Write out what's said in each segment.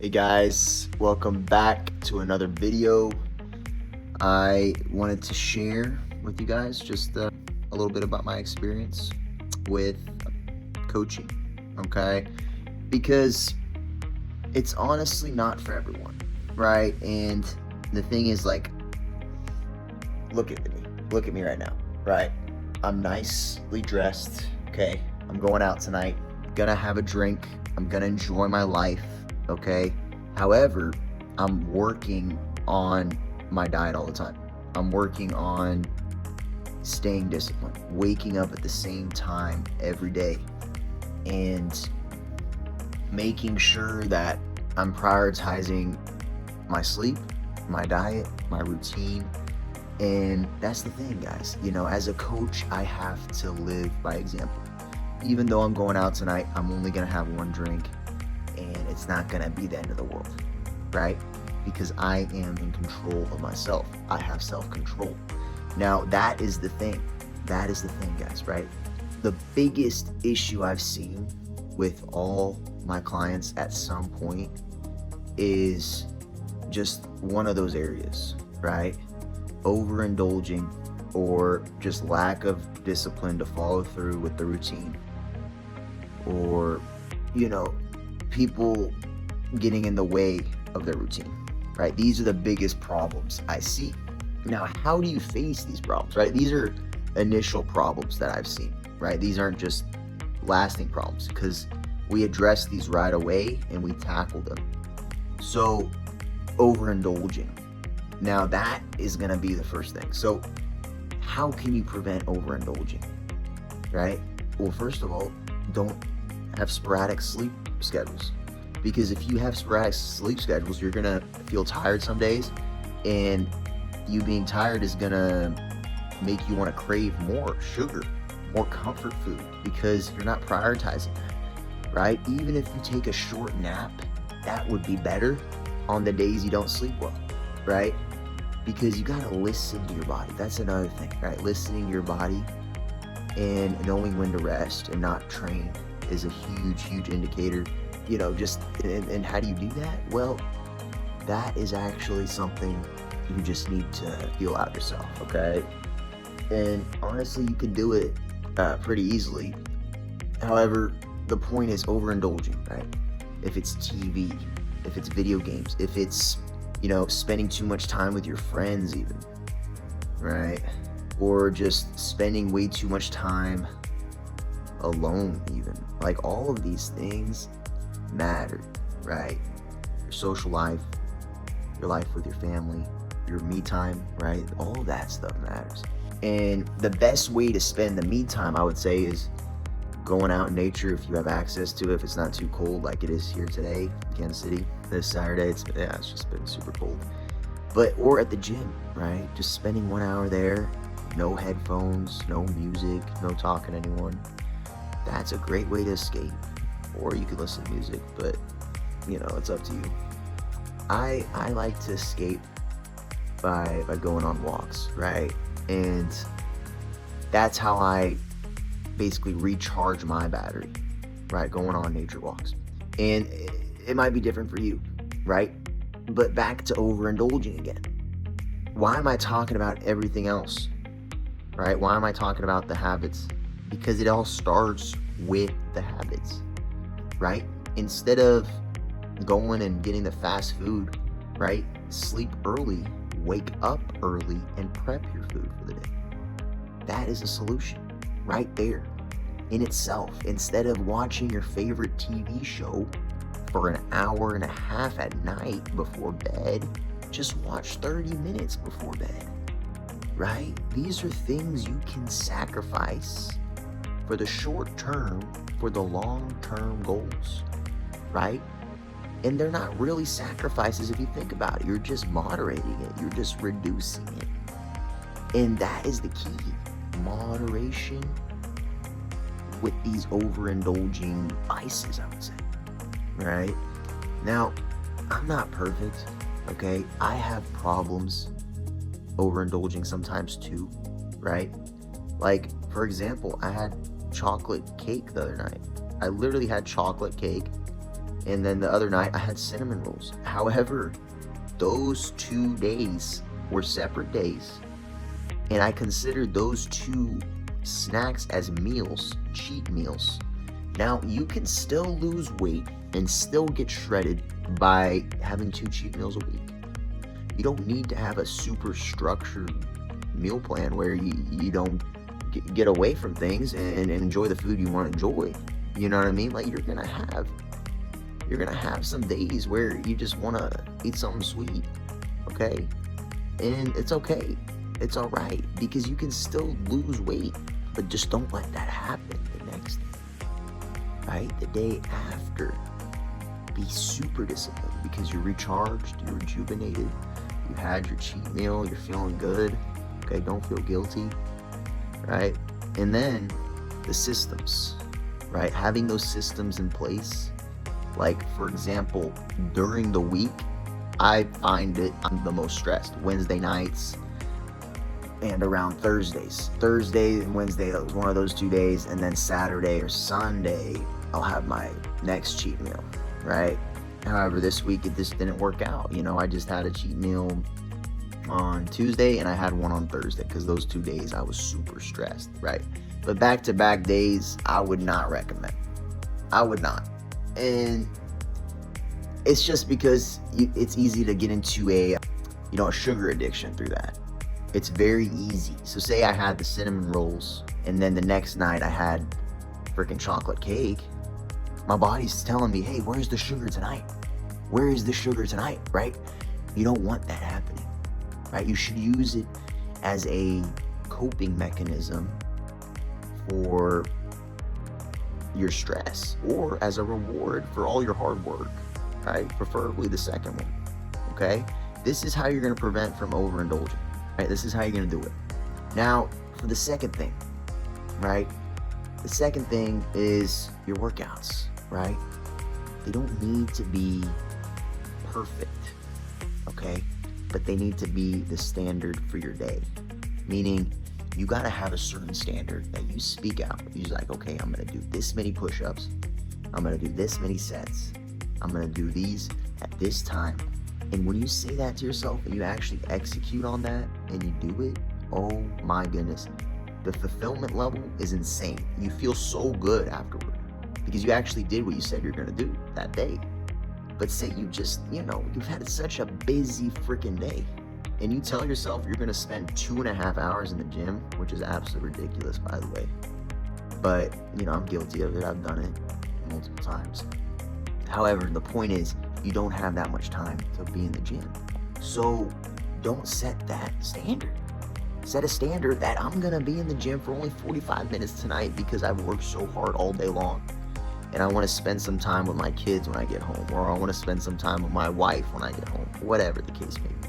Hey guys, welcome back to another video. I wanted to share with you guys just a little bit about my experience with coaching, okay? Because it's honestly not for everyone, right? And the thing is, like, look at me right now, right? I'm nicely dressed, okay? I'm going out tonight, gonna have a drink, I'm gonna enjoy my life, okay? However, I'm working on my diet all the time. I'm working on staying disciplined, waking up at the same time every day, and making sure that I'm prioritizing my sleep, my diet, my routine. And that's the thing, guys. You know, as a coach, I have to live by example. Even though I'm going out tonight, I'm only gonna have one drink, and it's not gonna be the end of the world, right? Because I am in control of myself. I have self-control. Now, that is the thing. That is the thing, guys, right? The biggest issue I've seen with all my clients at some point is just one of those areas, right? Overindulging, or just lack of discipline to follow through with the routine, or, you know, people getting in the way of their routine, right? These are the biggest problems I see. Now, how do you face these problems, right? These are initial problems that I've seen, right? These aren't just lasting problems, because we address these right away and we tackle them. So, overindulging. Now, that is going to be the first thing. So, how can you prevent overindulging, right? Well, first of all, don't have sporadic sleep schedules. Because if you have sporadic sleep schedules, you're going to feel tired some days, and you being tired is going to make you want to crave more sugar, more comfort food, because you're not prioritizing that, right? Even if you take a short nap, that would be better on the days you don't sleep well, right? Because you got to listen to your body. That's another thing, right? Listening to your body and knowing when to rest and not train is a huge indicator. You know, just, and how do you do that? Well, that is actually something you just need to feel out yourself, okay? And honestly, you can do it pretty easily. However, the point is overindulging, right? If it's TV, if it's video games, if it's, you know, spending too much time with your friends even, right? Or just spending way too much time alone even. Like, all of these things matter, right? Your social life, your life with your family, your me time, right? All of that stuff matters. And the best way to spend the me time, I would say, is going out in nature if you have access to it, if it's not too cold like it is here today, Kansas City. This Saturday, it's just been super cold. But, or at the gym, right? Just spending 1 hour there, no headphones, no music, no talking to anyone. That's a great way to escape. Or you could listen to music, but, you know, it's up to you. I like to escape by going on walks, right? And that's how I basically recharge my battery, right? Going on nature walks. And it might be different for you, right? But back to overindulging again. Why am I talking about everything else, right? Why am I talking about the habits? Because it all starts with the habits, right? Instead of going and getting the fast food, right? Sleep early, wake up early, and prep your food for the day. That is a solution right there in itself. Instead of watching your favorite TV show for an hour and a half at night before bed, just watch 30 minutes before bed, right? These are things you can sacrifice for the short term, for the long-term goals, right? And they're not really sacrifices if you think about it. You're just moderating it. You're just reducing it. And that is the key. Moderation with these overindulging vices, I would say, right? Now, I'm not perfect, okay? I have problems overindulging sometimes too, right? Like, for example, I had chocolate cake the other night. I literally had chocolate cake And then the other night I had cinnamon rolls. However, those 2 days were separate days, and I considered those 2 snacks as meals, cheat meals. Now, you can still lose weight and still get shredded by having 2 cheat meals a week. You don't need to have a super structured meal plan where you don't get away from things and enjoy the food you want to enjoy. You know what I mean? Like, you're gonna have some days where you just want to eat something sweet, okay? And it's okay. It's all right, because you can still lose weight, but just don't let that happen the next day, right? The day after, be super disciplined because you're recharged, you're rejuvenated, you had your cheat meal, you're feeling good, okay? Don't feel guilty, right? And then the systems, right? Having those systems in place. Like, for example, during the week, I find I'm the most stressed Wednesday nights and around Thursdays. Thursday and Wednesday is one of those 2 days, and then Saturday or Sunday, I'll have my next cheat meal, right? However, this week it just didn't work out. You know, I just had a cheat meal on Tuesday and I had one on Thursday because those 2 days I was super stressed, right? But back-to-back days, I would not recommend. I would not. And it's just because it's easy to get into a sugar addiction through that. It's very easy. So say I had the cinnamon rolls and then the next night I had freaking chocolate cake. My body's telling me, hey, where's the sugar tonight? Where is the sugar tonight, right? You don't want that happening, right? You should use it as a coping mechanism for your stress or as a reward for all your hard work, right? Preferably the second one, okay? This is how you're gonna prevent from overindulging, right? This is how you're gonna do it. Now, for the second thing, right? The second thing is your workouts, right? They don't need to be perfect, okay? But they need to be the standard for your day. Meaning, you gotta have a certain standard that you speak out. You're like, okay, I'm gonna do this many push-ups. I'm gonna do this many sets. I'm gonna do these at this time. And when you say that to yourself and you actually execute on that and you do it, oh my goodness, the fulfillment level is insane. You feel so good afterward because you actually did what you said you're gonna do that day. But say you just, you've had such a busy freaking day and you tell yourself you're gonna spend 2.5 hours in the gym, which is absolutely ridiculous, by the way. But, I'm guilty of it. I've done it multiple times. However, the point is, you don't have that much time to be in the gym. So don't set that standard. Set a standard that I'm gonna be in the gym for only 45 minutes tonight because I've worked so hard all day long. And I wanna spend some time with my kids when I get home, or I wanna spend some time with my wife when I get home, whatever the case may be.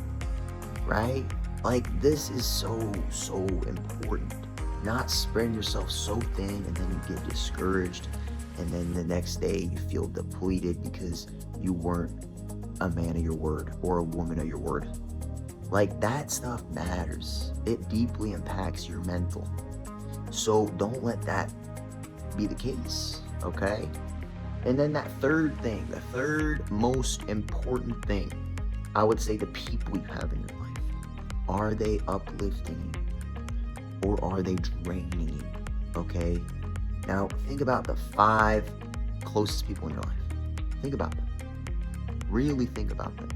Right? Like, this is so important. Not spreading yourself so thin and then you get discouraged and then the next day you feel depleted because you weren't a man of your word or a woman of your word. Like, that stuff matters. It deeply impacts your mental. So don't let that be the case, okay? And then that third thing, the third most important thing, I would say the people you have in your life. Are they uplifting you or are they draining you? Okay? Now, think about the 5 closest people in your life. Think about them. Really think about them.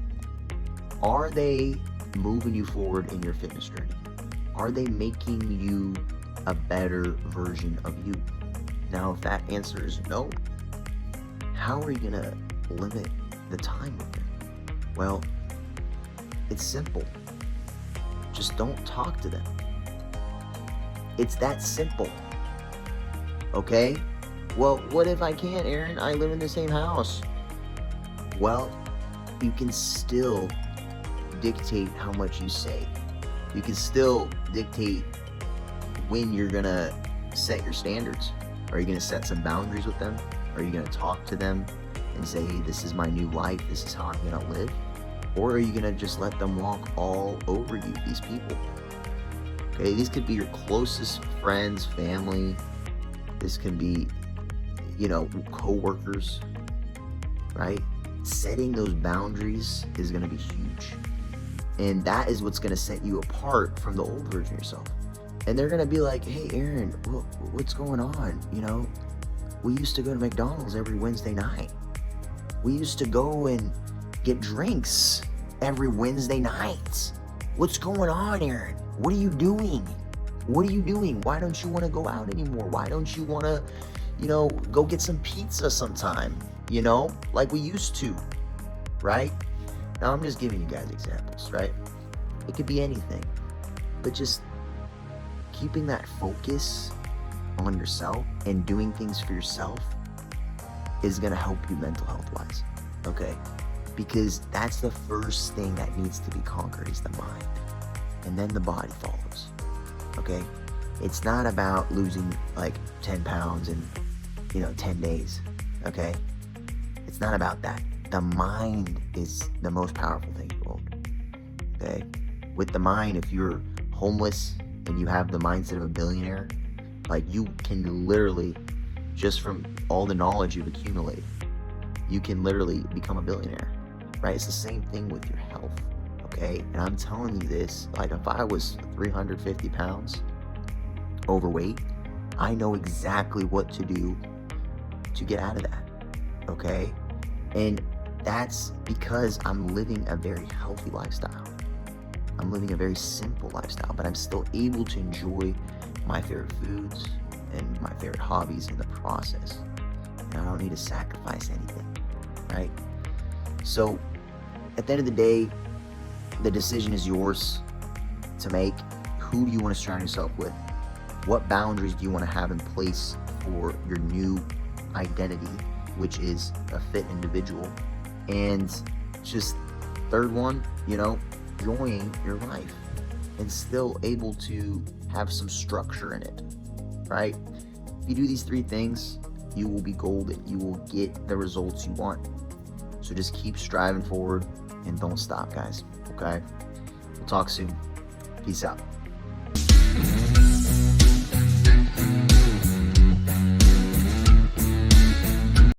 Are they moving you forward in your fitness journey? Are they making you a better version of you? Now, if that answer is no, how are you going to limit the time with them? Well, it's simple. Just don't talk to them. It's that simple. Okay? Well, what if I can't, Aaron? I live in the same house. Well, you can still dictate how much you say. You can still dictate when you're gonna set your standards. Are you gonna set some boundaries with them? Are you gonna talk to them and say, hey, this is my new life, this is how I'm gonna live? Or are you gonna just let them walk all over you, these people? Okay, these could be your closest friends, family. This can be, co-workers. right? Setting those boundaries is going to be huge. And that is what's going to set you apart from the old version of yourself. And they're going to be like, hey, Aaron, what's going on? You know, we used to go to McDonald's every Wednesday night. We used to go and get drinks every Wednesday night. What's going on, Aaron? What are you doing? What are you doing? Why don't you want to go out anymore? Why don't you want to, go get some pizza sometime, like we used to, right? Now, I'm just giving you guys examples, right? It could be anything, but just keeping that focus on yourself and doing things for yourself is going to help you mental health wise, okay? Because that's the first thing that needs to be conquered is the mind, and then the body follows, okay? It's not about losing like 10 pounds in 10 days, okay? It's not about that. The mind is the most powerful thing in the world, okay? With the mind, if you're homeless and you have the mindset of a billionaire, like you can literally, just from all the knowledge you've accumulated, you can literally become a billionaire, right? It's the same thing with your health, okay? And I'm telling you this, like if I was 350 pounds overweight, I know exactly what to do to get out of that, okay? And that's because I'm living a very healthy lifestyle. I'm living a very simple lifestyle, but I'm still able to enjoy my favorite foods and my favorite hobbies in the process. And I don't need to sacrifice anything, right? So at the end of the day, the decision is yours to make. Who do you want to surround yourself with? What boundaries do you want to have in place for your new identity, which is a fit individual? And just third one, enjoying your life and still able to have some structure in it, right? If you do these three things, you will be golden. You will get the results you want. So just keep striving forward and don't stop, guys, okay? We'll talk soon. Peace out.